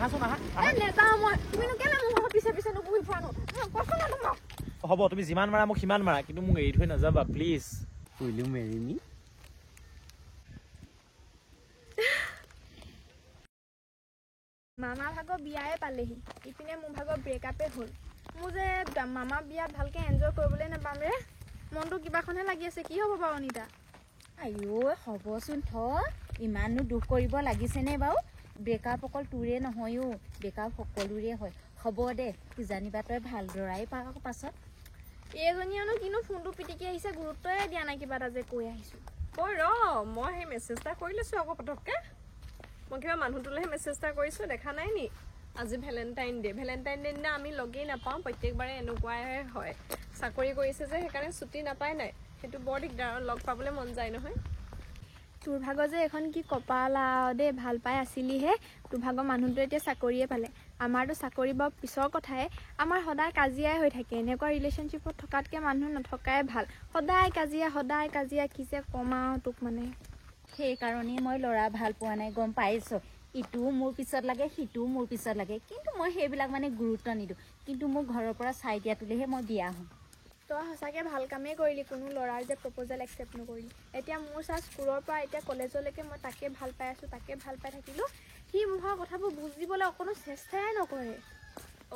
আহাচোন আহা নেযাওঁ মই তুমিনো কেলে মোৰ পিছে পিছে নুঘূৰি ফুৰা নো কৈছো না তোমাক হ'ব তুমি যিমান মাৰা মোক সিমান মাৰা কিন্তু মোক এৰি থৈ নাযাবা প্লিজ উইল ইউ মেৰি মি মামা ভাগৰ বিয়াই পালেহি ইপিনে মোৰ ভাগৰ ব্ৰেকআপে হ'ল মোৰ যে মামা বিয়াত ভালকে এনজয় কৰিবলৈ নাপাম ৰে মনটো কিবাখনহে লাগি আছে কি হ'ব বাৰু অনিতা আইঅ' হ'বচোন ইমানো দুখ কৰিব লাগিছেনে বাৰু ব্ৰেকআপ অকল তোৰে নহয়ো ব্ৰেকআপ সকলোৰে হয় হ'ব দে কিজানিবা তই ভাল দৰাই পাওঁ পাছত এইজনীয়েনো কিনো ফোনটো পিটিকি আহিছে গুৰুত্বই দিয়া নাই কিবা এটা যে কৈ আহিছোঁ ঐ ৰ মই সেই মেছেজ এটা কৰি লৈছোঁ আকৌ পটককৈ মই কিবা মানুহটোলৈহে মেছেজ এটা কৰিছোঁ দেখা নাই নি আজি ভেলেণ্টাইন ডে দিনা আমি লগেই নাপাওঁ প্ৰত্যেকবাৰে এনেকুৱাই হয় চাকৰি কৰিছে যে সেইকাৰণে ছুটি নাপায় নাই সেইটো বৰ দিগদাৰ লগ পাবলৈ মন যায় নহয় তোৰ ভাগৰ যে এখন কি কপাল আৰু দেই ভাল পাই আছিলিহে তোৰ ভাগৰ মানুহটোৱে এতিয়া চাকৰিয়ে পালে আমাৰতো চাকৰি বাৰু পিছৰ কথাই আমাৰ সদায় কাজিয়াই হৈ থাকে এনেকুৱা ৰিলেশ্যনশ্বিপত থকাতকৈ মানুহ নথকাই ভাল সদায় কাজিয়া কি যে কম আৰু তোক মানে সেইকাৰণেই মই ল'ৰা ভাল পোৱা নাই গম পাইছ ইটোও মোৰ পিছত লাগে সিটোও মোৰ পিছত লাগে কিন্তু মই সেইবিলাক মানে গুৰুত্ব নিদিওঁ কিন্তু মোৰ ঘৰৰ পৰা চাই দিয়াটোলৈহে মই বিয়া হ'ম তই সঁচাকৈ ভাল কামেই কৰিলি কোনো ল'ৰাৰ যে প্ৰপ'জেল একচেপ্ট নকৰিলি এতিয়া মোৰ চাৰ স্কুলৰ পৰা এতিয়া কলেজলৈকে মই তাকে ভাল পাই আছোঁ তাকে ভাল পাই থাকিলোঁ সি মোৰ কথাবোৰ বুজিবলৈ অকণো চেষ্টাই নকৰে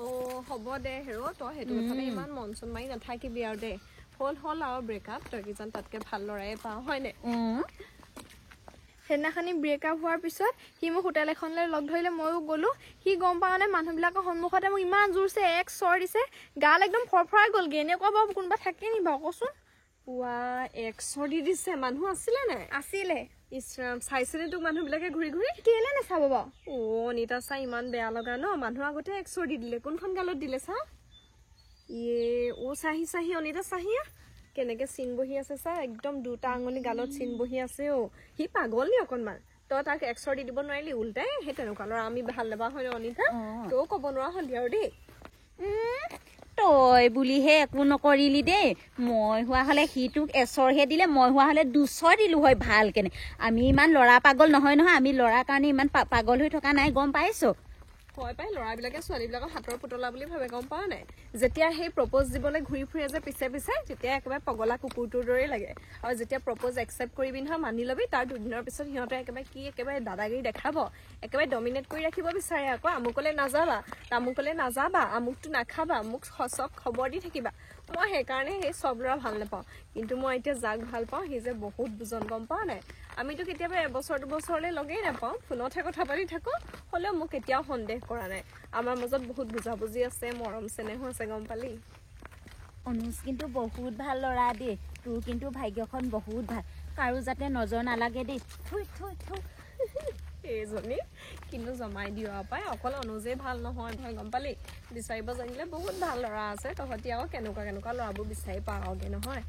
অ' হ'ব দে হেৰ তই সেইটো কথালৈ ইমান মন চন মাৰি নাথাকিবি আৰু দে হ'ল আৰু ব্ৰেকআপ তই কিজান তাতকৈ ভাল ল'ৰাই পাওঁ হয়নে সেইদিনাখনি ব্ৰেকআপ হোৱাৰ পিছত সি মোক হোটেল এখনলৈ লগ ধৰিলে ময়ো গ'লোঁ সি গম পাওঁনে মানুহবিলাকৰ সন্মুখতে মোক ইমান জোৰছে এক চৰ দিছে গাল একদম ফৰফৰাই গ'লগৈ এনেকুৱা বাৰু কোনোবা থাকে নি বাৰু কচোন পুৱা 100 দি দিছে মানুহ আছিলে নাই আছিলে ইছৰাম চাইছেনে তোক মানুহবিলাকে ঘূৰি ঘূৰি কেলে নাচাব বাৰু অনিতা চাই ইমান বেয়া লগা ন মানুহ আগতে 100 দি দিলে কোনখন গালত দিলে চা চাহি অনিতা চাহিয়া কেনেকে চিন বহি আছে চা একদম দুটা আঙুলি গালত চিন বহি আছে সি পাগল নি অকণমান তই তাক 100 দি দিব নোৱাৰিলি উল্টাই সেই তেনেকুৱা ল'ৰা আমি ভাল নাপাওঁ হয় অনিতা তইও ক'ব নোৱাৰা হলি আৰু দেই তই বুলিহে একো নকৰিলি দেই মই হোৱা হ'লে সিটোক 100হে দিলে মই হোৱা হ'লে 200 দিলোঁ হয় ভালকেনে আমি ইমান ল'ৰা পাগল নহয় আমি ল'ৰাৰ কাৰণে ইমান পাগল হৈ থকা নাই গম পাইছ হয় পাই ল'ৰাবিলাকে ছোৱালীবিলাকক হাতৰ পুতলা বুলি ভাবে গম পোৱা নাই যেতিয়া সেই প্ৰপ'জ দিবলৈ ঘূৰি ফুৰে যে পিছে তেতিয়া একেবাৰে পগলা কুকুৰটোৰ দৰেই লাগে আৰু যেতিয়া প্ৰপ'জ একচেপ্ট কৰিবি নহয় মানি ল'বি তাৰ দুদিনৰ পিছত সিহঁতে একেবাৰে দাদাগিৰি দেখাব একেবাৰে ডমিনেট কৰি ৰাখিব বিচাৰে আকৌ আমুকলৈ নাযাবা তামুকলৈ নাযাবা আমুকটো নাখাবা মোক চব খবৰ দি থাকিবা মই সেইকাৰণে সেই চব ল'ৰা ভাল নাপাওঁ কিন্তু মই এতিয়া যাক ভাল পাওঁ সি যে বহুত বুজন গম পোৱা নাই আমিতো কেতিয়াবা এবছৰ দুবছৰলৈ লগেই নাপাওঁ ফোনতহে কথা পাতি থাকোঁ হ'লেও মোক কেতিয়াও সন্দেহ কৰা নাই আমাৰ মাজত বহুত বুজাবুজি আছে মৰম চেনেহো আছে গম পালি অনুজ কিন্তু বহুত ভাল ল'ৰা দেই তোৰ কিন্তু ভাগ্যখন বহুত ভাল কাৰো যাতে নজৰ নালাগে দেই এইজনী কিন্তু জমাই দিওঁ পাই অকল অনুজেই ভাল নহয় ভয় গম পালি বিচাৰিব জানিলে বহুত ভাল ল'ৰা আছে তহঁতি আকৌ কেনেকুৱা ল'ৰাবোৰ বিচাৰি পাওঁগে নহয়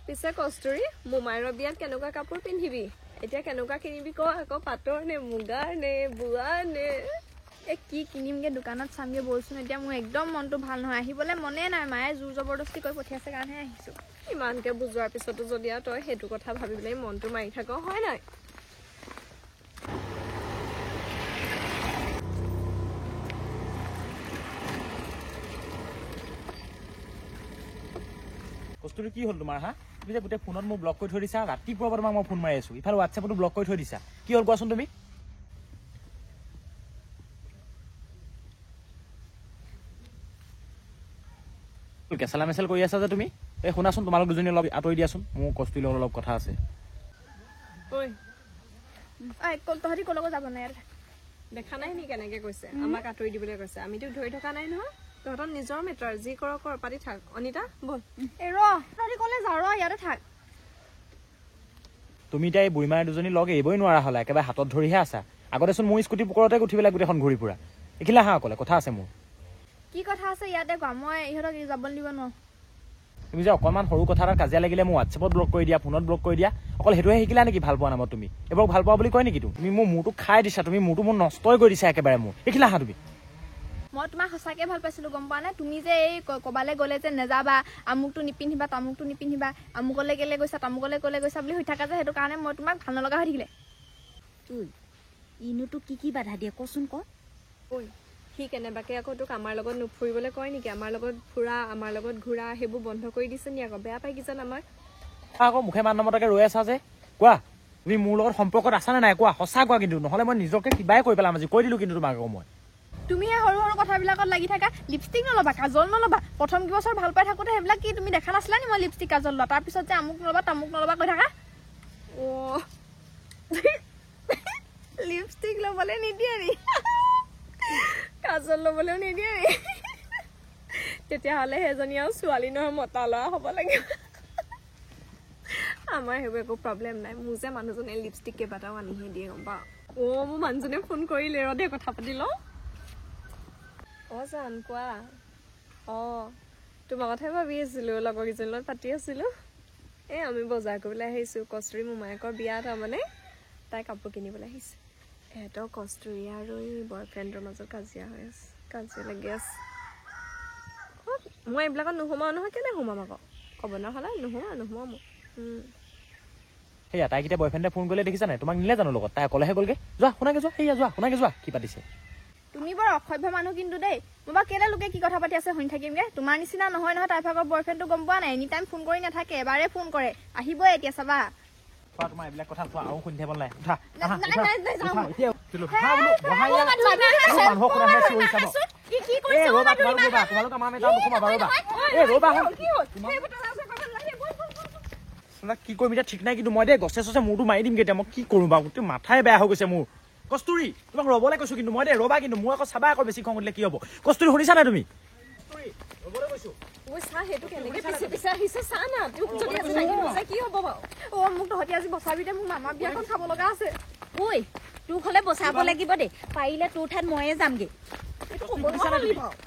পিছে কস্তুৰী মোমাইৰৰ বিয়াত কেনেকুৱা কাপোৰ পিন্ধিবি এতিয়া কেনেকুৱা কিনিবি ক আকৌ পাটৰ নে মুগাৰ নে বোৱা নে কি কিনিমগে দোকানত চামগে বলচোন এতিয়া মোৰ একদম মনটো ভাল নহয় আহিবলৈ মনে নাই মায়ে জোৰ জবৰদস্তি কৰি পঠিয়াইছে কাৰণেহে আহিছোঁ ইমানকে বুজোৱাৰ পিছতো যদি আৰু তই সেইটো কথা ভাবি পেলাই মনটো মাৰি থাক হয় নাই কস্তুৰী কি হ'ল তোমাৰ হা তুমি যে গোটেই ফোনত মোক ব্লক কৰি থৈ দিছা ৰাতিপুৱাৰ পৰা তোমাক মই ফোন মাৰি আছোঁ ইফালে হোৱাটছএপতো ব্লক কৰি থৈ দিছা কি হ'ল কোৱাচোন তুমি কেঁচালা মেচেল কৰি আছা যে তুমি এই শুনাচোন তোমালোক দুজনী অলপ আঁতৰি দিয়াচোন মোৰ কস্তুৰীৰ লগত অলপ কথা আছে তহঁতি ক'লৈকো যাব নাই দেখা নাই নি কেনেকে কৈছে আমাক আঁতৰি দিবলৈ কৈছে আমিতো ধৰি থকা নাই নহয় তহঁতৰ নিজৰ মেটাৰ যি কৰ পাতি থাক অনিতা বল তহঁতি ক'লে যাওঁ ইয়াতে থাক তুমি এতিয়া এই বুঢ়ীমাই দুজনী লগ এৰিবই নোৱাৰা হ'লা একেবাৰে হাতত ধৰিহে আছা আগতেচোন মোৰ স্কুটি পুকৰতে উঠি পেলাই গোটেইখন ঘূৰি ফুৰা এইখিলা হা অকলে কথা আছে মোৰ কি কথা আছে ইয়াতে কোৱা মই ইহঁতক যাবলৈ দিব নোৱাৰোঁ তুমি যে অকণমান সৰু কথা এটা কাজিয়া লাগিলে মোৰ হোৱাটছএপত ব্লক কৰি দিয়া ফোনত ব্লক কৰি দিয়া অকল সেইটোহে শিকিলা নেকি ভাল পোৱা নামত তুমি এইবোৰ ভাল পোৱা বুলি কয় নেকি তুমি মোৰ মূৰটো খাই দিছা তুমি মূৰটো মোৰ নষ্টই কৰি দিছা একেবাৰে মোৰ এইখিলা হা তুমি মই তোমাক সঁচাকৈ ভাল পাইছিলোঁ গম পোৱা নাই তুমি যে এই ক'বালৈ গ'লে যে নেযাবা আমুকটো নিপিন্ধিবা তামুকটো নিপিন্ধিবা আমুকলৈ কেলৈ গৈছা তামুকলৈ ক'লৈ গৈছা বুলি হৈ থাকা যে সেইটো কাৰণে মই তোমাক ভাল নলগা হৈ থাকিলে ইনো তোক কি বাধা দিয়ে কচোন ক সি কেনেবাকে আকৌ তোক আমাৰ লগত নুফুৰিবলৈ কয় নেকি? আমাৰ লগত ফুৰা, আমাৰ লগত ঘূৰা সেইবোৰ বন্ধ কৰি দিছে নি? আকৌ বেয়া পাই কিজান আমাক। আকৌ মুখে মান নমতাকে ৰৈ আছা যে কোৱা তুমি মোৰ লগত সম্পৰ্কত আছা নে নাই কোৱা, সঁচা কোৱা কিন্তু, নহ'লে মই নিজকে কিবাই কৈ পেলাম আজি, কৈ দিলোঁ কিন্তু তোমাক আকৌ মই। তুমি এই সৰু সৰু কথাবিলাকত লাগি থাকা। লিপষ্টিক নল'বা, কাজল নল'বা। প্ৰথম কেইবছৰ ভাল পাই থাকোঁতে সেইবিলাক কি তুমি দেখা নাছিলা নি মই লিপষ্টিক কাজল লোৱা? তাৰপিছত যে আমুক নল'বা তামুক নল'বা কৈ থাকা। অ' লিপষ্টিক ল'বলৈ নিদিয়ে নি? কাজল ল'বলৈও নিদিয়ে নি? তেতিয়াহ'লে সেইজনী আৰু ছোৱালী নহয় মতা ল'ৰা হ'ব লাগিব। আমাৰ সেইবোৰ একো প্ৰব্লেম নাই। মোৰ যে মানুহজনে লিপষ্টিক কেইবাটাও আনিহে দিয়ে গম পাওঁ। অ' মোৰ মানুহজনে ফোন কৰিলে ৰ দে কথা পাতি লওঁ। অ' জান কোৱা। অ' তোমাৰ কথাই ভাবি আছিলোঁ, লগৰ কেইজনীৰ লগত পাতি আছিলোঁ। এই আমি বজাৰ কৰিবলৈ আহিছোঁ, কস্তুৰী মোমায়েকৰ বিয়া তাৰমানে, তাই কাপোৰ কিনিবলৈ আহিছে। এহেঁতৰ কস্তুৰী আৰু এই বয়ফ্ৰেণ্ডৰ মাজত কাজিয়া হৈ আছে, কাজিয়া লাগি আছে। মই এইবিলাকত নোসোমাওঁ নহয়, কেলে সোমাম আকৌ? ক'ব নহ'লে নোসোমাওঁ মই। সেয়া তাইক এতিয়া বয়ফ্ৰেণ্ডে ফোন কৰিলে দেখিছা নাই? তোমাক নিলে জানো লগত? তাই অকলেহে গ'লগে। যোৱা শুনাকে যোৱা, সেয়া যোৱা শুনাকে যোৱা কি পাতিছে। তুমি বৰ অসভ্য মানুহ কিন্তু দেই। মই বাৰু কেলে লোকে কি কথা পাতি আছে শুনি থাকিমগে? তোমাৰ নিচিনা নহয় নহয়, তাইৰ ভাগৰ বয়ফ্ৰেণ্ডটো গম পোৱা নাই? এনি টাইম ফোন কৰি নাথাকে, এবাৰে ফোন কৰে। আহিবই এতিয়া চাবা। চোৱা তোমাৰ এইবিলাক কথা চোৱা আৰু শুনি থাকিব নাই। উঠা আহা, নাই, উঠা, নাই, নাই, উঠা, যাওঁ। এতিয়া উঠিলো। উঠা বোলো, বহা ইয়াত। মানুহক শুনা হৈ চিঞৰি চাব। এই ৰ'বা, তোমালোক আমাৰ মেটাৰ নোসোমাবা, ৰ'বা। এই ৰ'বা শুন। তোমাক কি কৰিম এতিয়া ঠিক নাই, কিন্তু মই দেই গছে চছে মূৰটো মাৰি দিম এতিয়া। মই কি কৰোঁ বাৰু, গোটেই মাথাই বেয়া হৈ গৈছে মোৰ। কস্তুৰী তোমাক ৰ'বলৈ কৈছোঁ কিন্তু মই দেই, ৰ'বা কিন্তু। মোৰ আকৌ চাবা আকৌ বেছি খং উঠিলে কি হ'ব। কস্তুৰী শুনিছা নাই তুমি? কস্তুৰী ৰ'বলৈ কৈছোঁ। ঐ চা, সেইটো কেনেকে পিছে পিছে আহিছে চা না। তোক যদি আজি লাগি গৈছে কি হ'ব বাৰু? অ' মোক তহঁতি আজি বচাবি দে, মোৰ মামাৰ বিয়াখন চাব লগা আছে। ঐ তোক হ'লে বচাব লাগিব দেই, পাৰিলে তোৰ ঠাইত ময়ে যামগে।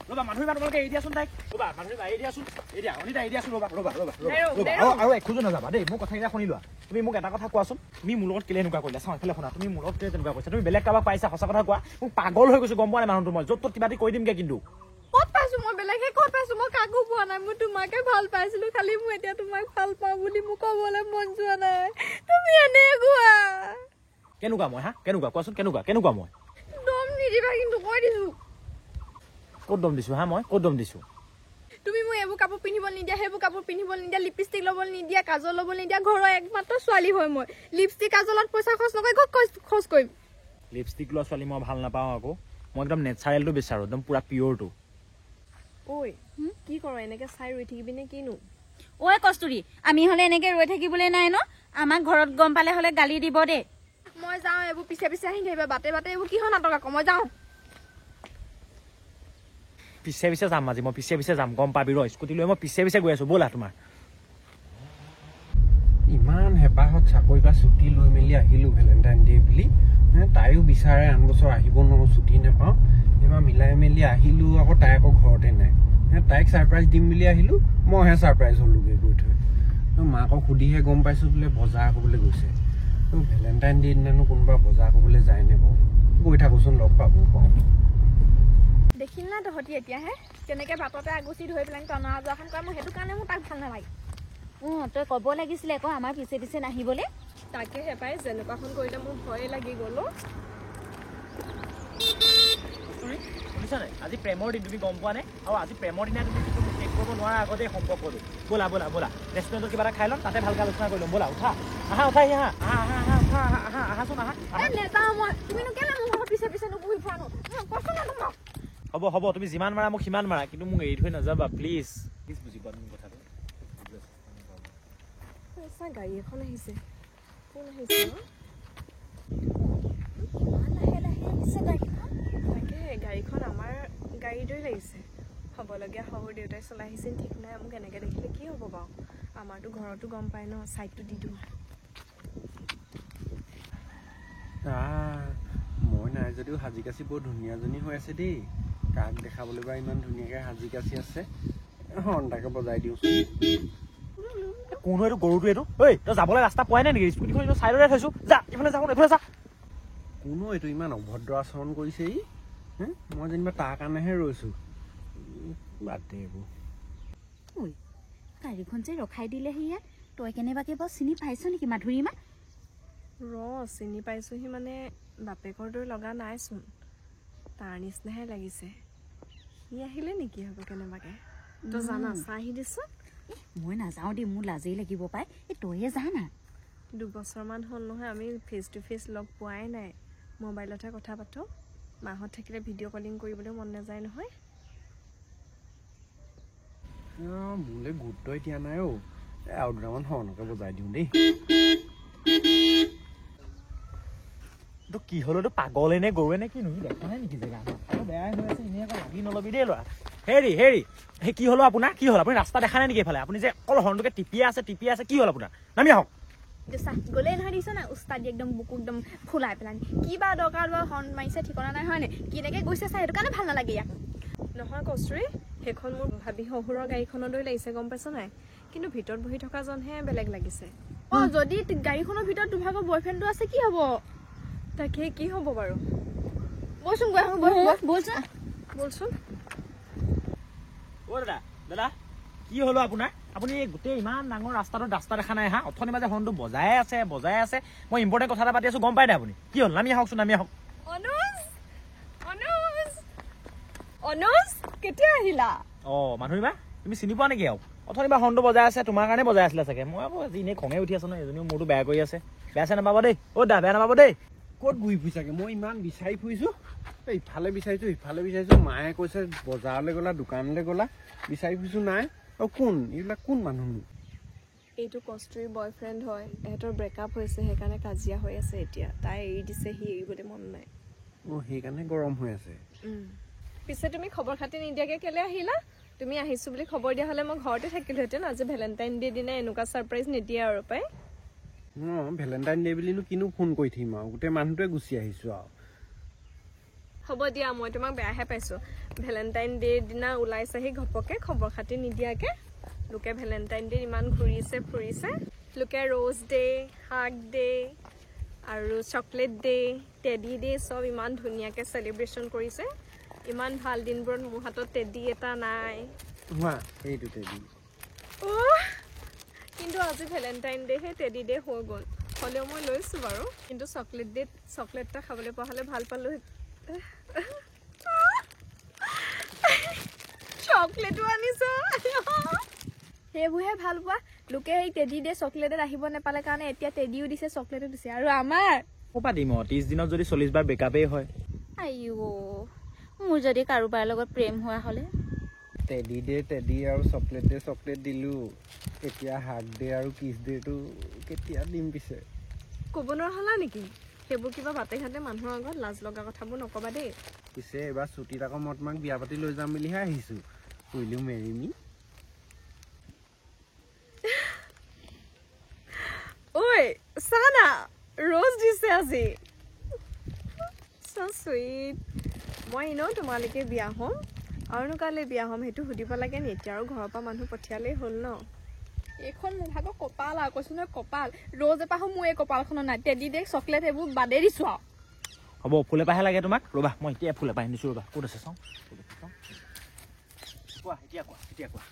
ৰ'বা মাধুৰী বা তোমালোকে এৰি দিয়াচোন তাইক। ৰ'বা মাধুৰী বা এৰি দিয়াচোন, এৰি দিয়া অনিতা এৰি দিয়াচোন। ৰ'বা আৰু এখোজো নাযাবা দেই। মোৰ কথাকেইটা শুনি লোৱা। তুমি মোক এটা কথা কোৱাচোন, তুমি মোৰ লগত কেলে এনেকুৱা কৰিলা? চাওঁ এইফালে শুনা, তুমি মোৰ লগত কেলে তেনেকুৱা কৰিছা? তুমি বেলেগ কাৰোবাক পাইছা? সঁচা কথা কোৱা। মোক পাগল হৈ গৈছো গম পোৱা নাই মানুহটো মই। য'ত ত'ত কিবা কৈ দিমগে কিন্তু। ক'ত পাইছো মই? বেলেগে ক'ত পাইছো? মই কাকো পোৱা নাই। মই তোমাকে ভাল পাইছিলো, খালি মোৰ এতিয়া তোমাক ভাল পাওঁ বুলি মোক ক'বলৈ মন যোৱা নাই। তুমি এনেকুৱা কেনেকুৱা মই? হা কেনেকুৱা কোৱাচোন? কেনেকুৱা মই? দম নিদিবা কিন্তু, কৈ দিছো। ক'ত দম দিছো? হা মই ক'ত দম দিছো? তুমি মোক এইবোৰ কাপোৰ পিন্ধিবলৈ নিদিয়া, সেইবোৰ কাপোৰ পিন্ধিবলৈ নিদিয়া, লিপষ্টিক ল'বলৈ নিদিয়া, কাজল ল'বলৈ নিদিয়া। ঘৰৰ একমাত্ৰ ছোৱালী হয় মই। লিপষ্টিক কাজলত পইচা খৰচ নকৰি ক'ত খৰচ কৰিম? লিপষ্টিক লোৱা ছোৱালী মই ভাল নাপাওঁ আকৌ। মই একদম নেচাৰেলটো বিচাৰোঁ, একদম পুৰা পিয়ৰটো। ঐ কি কৰ এনেকে চাই ৰৈ থাকিবি নে কিনো? ঐ কস্তুৰী, আমি হ'লে এনেকে ৰৈ থাকিবলৈ নাই ন? আমাক ঘৰত গম পালে হ'লে গালি দিব দেই। মই যাওঁ, এইবোৰ পিছে পিছে আহি থাকিবা বাটে বাটে। এইবোৰ কিহৰ নাটক আকৌ? মই যাওঁ। পিছে পিছে যাম আজি, মই পিছে পিছে যাম গম পাবি। ৰ স্কুটি লৈ মই পিছে পিছে গৈ আছো, ব'লা তোমাৰ। ইমান হেঁপাহত চাকৰি পৰা ছুটি লৈ মেলি আহিলোঁ ভেলেণ্টাইন ডে বুলি। তাইও বিচাৰে আন বছৰ আহিব নোৱাৰোঁ, ছুটি নাপাওঁ। এইবাৰ মিলাই মেলি আহিলোঁ, আকৌ তাই আকৌ ঘৰতে নাই। তাইক ছাৰপ্ৰাইজ দিম বুলি আহিলোঁ, মইহে ছাৰপ্ৰাইজ হ'লোগৈ গৈ থৈ। মাকক সুধিহে গম পাইছোঁ বোলে বজাৰ কৰিবলৈ গৈছে। ভেলেণ্টাইন ডে দিনানো কোনোবা বজাৰ কৰিবলৈ যায়নে বাৰু? গৈ থাকোঁচোন, লগ পাব পাওঁ। দেখিল না তহঁতি এতিয়াহে কেনেকে বাটতে আগুচি ধৰি পেলাই টনা যোৱাখন কৰা। মোৰ সেইটো কাৰণে মোৰ তাক ভাল নালাগে। তই ক'ব লাগিছিলে আকৌ আমাৰ পিছে পিছে নাহিবলৈ। তাকে হেপাই যেনেকুৱাখন কৰিলে মোৰ ভয়ে লাগি গ'ল। শুনিছা নাই? আজি প্ৰেমৰ দিন, তুমি গম পোৱা নাই? আৰু আজি প্ৰেমৰ দিনা তুমি শেষ কৰিব নোৱাৰা আগতে সম্পৰ্কটো। ব'লা ৰেষ্টুৰেণ্টত কিবা এটা খাই ল'ম, তাতে ভালকৈ আলোচনা কৰি ল'ম। ব'লা উঠা আহাচোন আহা। নেযাওঁ মই। তুমিনো কেলে মোৰ ঘৰৰ পিছে পিছে নুপুহি ফুৰা নো? কৈছো না তোমাক। হ'ব তুমি যিমান মাৰা মোক সিমান মাৰা, কিন্তু মোক এৰি থৈ নাযাবা প্লিজ। বুজি পোৱা তুমি কথাটো? চা গাড়ী এখন আহিছে। কোন আহিছে ন? তাকে গাড়ীখন আমাৰ গাড়ীৰ দৰে লাগিছে। হ'বলগীয়া শহুৰ দেউতাই চলাই আহিছিল ঠিক নাই। মোক এনেকে দেখিলে কি হ'ব বাৰু? আমাৰতো ঘৰতো গম পায় ন, চাইডটো দি দিওঁ। মই নাই যদিও সাজি কাচি বৰ ধুনীয়াজনী হৈ আছে দেই। কাক দেখাবলৈ বা ইমান ধুনীয়াকৈ সাজি কাচি আছে। হৰ্ণটাকে বজাই দিওঁচোন। কোন এইটো গৰুটো? এইটো ঐ তই যাবলৈ ৰাস্তা পোৱাই নাই নেকি? স্কুটিখন এইটো চাইডতে থৈছো, যা এইফালে যা। কোনো এইটো ইমান অভদ্ৰ আচৰণ কৰিছে ই? মই যেনিবা তাৰ কাৰণেহে ৰৈছোঁ। বাদ দে এইবোৰ। ঐ গাড়ীখন যে ৰখাই দিলেহি ইয়াত, তই কেনেবাকে বাৰু চিনি পাইছ নেকি মাধুৰীমা? চিনি পাইছোহি মানে বাপেকৰ দৰে লগা নাইচোন। তাৰ নিচিনাহে লাগিছে সি আহিলে নেকি হ'ব কেনেবাকে তই জানা চাহি দিছ মই নাযাওঁ দেই মোৰ লাজেই লাগিব পাই এই তইয়ে যা না 2 বছৰমান হ'ল নহয় আমি ফেচ টু ফেচ লগ পোৱাই নাই মোবাইলতহে কথা পাতো মাহত থাকিলে ভিডিঅ' কলিং কৰিবলৈ মন নাযায় নহয় মোলে গুৰুত্বই দিয়া নাই অ' আৰু দুটামান হৰণকে বজাই দিওঁ দেই তো কি হলো তো পাগলে নে গৰুৱে নে কি নহয় দেখা নাই নেকি জেগা বেয়াই হৈ আছে এনেই আকৌ লাগি নলবি দেই ল'ৰা হেৰি সেই কি হলো আপোনাৰ কি হ'ল আপুনি ৰাস্তা দেখা নাই নেকি এইফালে আপুনি যে অকল হৰ্ণটোকে টিপি আছে কি হ'ল আপোনাৰ নামি আহক গ'লেই নহয় দিছ না উস্তাদ দি একদম বুকু একদম ফুলাই পেলানি কিবা দৰকাৰ হৰ্ণ মাৰিছে ঠিকনা নাই হয় নে কেনেকে গৈছে চাই সেইটো কাৰণে ভাল নালাগে ইয়াক নহয় কষ্টুৰি সেইখন মোৰ ভাবি শহুৰৰ গাড়ীখনলৈ লাগিছে গম পাইছ নাই কিন্তু ভিতৰত বহি থকা জনহে বেলেগ লাগিছে যদি গাড়ীখনৰ ভিতৰত দুভাগৰ বয়ফ্ৰেণ্ডটো আছে কি হ'ব তাকে কি হ'ব বাৰু বলচোন গৈ আহোঁ বলচোন অ' দাদা কি হলো আপোনাৰ আপুনি গোটেই ইমান ডাঙৰ ৰাস্তা দেখা নাই হা অথনি মাজে হৰ্ণটো বজাই আছে মই ইম্পৰ্টেণ্ট কথা এটা পাতি আছো গম পাই নাই আপুনি কি হ'ল নামি আহকচোন নামি আহক অনুজ কেতিয়া আহিলা মানুহবা তুমি চিনি পোৱা নেকি আৰু অথনি বা হৰ্ণটো বজাই আছে তোমাৰ কাৰণে বজাই আছিলে চাগে মই আকৌ আজি এনেই খঙে উঠি আছো ন এজনীও মোৰতো বেয়া কৰি আছে বেয়া চেয়া নাপাব দেই বেয়া নাপাব দেই ক'ত ঘূৰি ফুৰিছাগে মই ইমান বিচাৰি ফুৰিছো ইফালে বিচাৰিছো সিফালে বিচাৰিছো মায়ে কৈছে বজাৰলৈ গ'লা দোকানলৈ গ'লা বিচাৰি ফুৰিছো নাই আৰু এইবিলাক কোন মানুহনো এইটো কষ্টুৰিৰ বয়ফ্ৰেণ্ড হয় এহেঁতৰ ব্ৰেকআপ হৈছে সেইকাৰণে কাজিয়া হৈ আছে এতিয়া তাই এৰি দিছে সি এৰিবলৈ মন নাই সেইকাৰণে গৰম হৈ আছে পিছে তুমি খবৰ খাতি নিদিয়াকে কেলে আহিলা তুমি আহিছো বুলি খবৰ দিয়া হ'লে মই ঘৰতে থাকিলোহেঁতেন আজি ভেলেণ্টাইন ডে দিনা এনেকুৱা ছাৰপ্ৰাইজ নিদিয়ে আৰু পাই ভেলেণ্টাইন ডে বুলিনো কিনো ফোন কৰি থাকিম আৰু গোটেই মানুহটোৱে গুচি আহিছো আৰু হ'ব দিয়া মই তোমাক বেয়াহে পাইছো ভেলেণ্টাইন ডেৰ দিনা ওলাইছেহি ঘপকে খবৰ খাতি নিদিয়াকে লোকে ভেলেণ্টাইন ডে ইমান ঘূৰিছে ফুৰিছে লোকে ৰ'জ ডে হাগ ডে আৰু চকলেট ডে টেডি ডে চব ইমান ধুনীয়াকে চেলিব্ৰেশ্যন কৰিছে ইমান ভাল দিনবোৰত মোৰ হাতত টেডি এটা নাই সেইটো টেডি কিন্তু আজি ভেলেণ্টাইন ডে হে টেডি ডে হৈ গ'ল হ'লেও মই লৈছো বাৰু কিন্তু চকলেট ডেত চকলেট এটা খাবলৈ পোৱা হ'লে ভাল পালো চকলেটো আনিছো সেইবোৰহে ভাল পোৱা লোকে সেই টেডি ডে চকলেটত আহিব নাপালে কাৰণে এতিয়া টেডিও দিছে চকলেটো দিছে আৰু আমাৰ ক'পা দিম 30 দিনত যদি 40 বাৰ ব্ৰেকআপেই হয় আইও মোৰ যদি কাৰোবাৰ লগত প্ৰেম হোৱা হ'লে টেডি ডে টেডি আৰু চকলেট দিলো এতিয়া হাগ ডে আৰু কিছ ডেটো কেতিয়া দিম পিছে ক'ব নোৱাৰা হ'লা নেকি সেইবোৰ কিবা বাটে ঘাটে মানুহৰ আগত লাজ লগা কথাবোৰ নকবা দেই পিছে এবাৰ ছুটীত আকৌ মই তোমাক বিয়া পাতি লৈ যাম বুলিহে আহিছো উইল ইউ মেৰি মি ঐ চানা ৰ'জ দিছে আজি so sweet মই এনেও তোমালোকে বিয়া হ'ম আৰুনো কালে বিয়া হ'ম সেইটো সুধিব লাগে নি এতিয়া আৰু ঘৰৰ পৰা মানুহ পঠিয়ালেই হ'ল ন এইখন মোৰ ভাগৰ কপাল আৰু কৈছো নহয় কপাল ৰ'জ এপাহো মোৰ এই কপালখনত নাই টেডি ডে চকলেট এইবোৰ বাদে দিছো আৰু হ'ব ফুল এপাহে লাগে তোমাক ৰ'বা মই এতিয়া ফুল এপাহ আনিছো ৰ'বা ক'ত আছে চাওঁ কোৱা এতিয়া কোৱা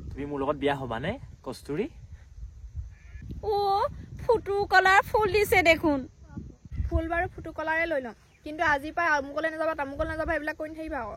তুমি মোৰ লগত বিয়া হ'বানে কষ্টুৰি ফুটু কলাৰ ফুল দিছে দেখোন ফুল বাৰু ফুটু কলাৰে লৈ লওঁ কিন্তু আজিৰ পৰা আমুকলৈ নাযাবা তামুকলৈ নাযাবা এইবিলাক কৰি নাথাকিবা আকৌ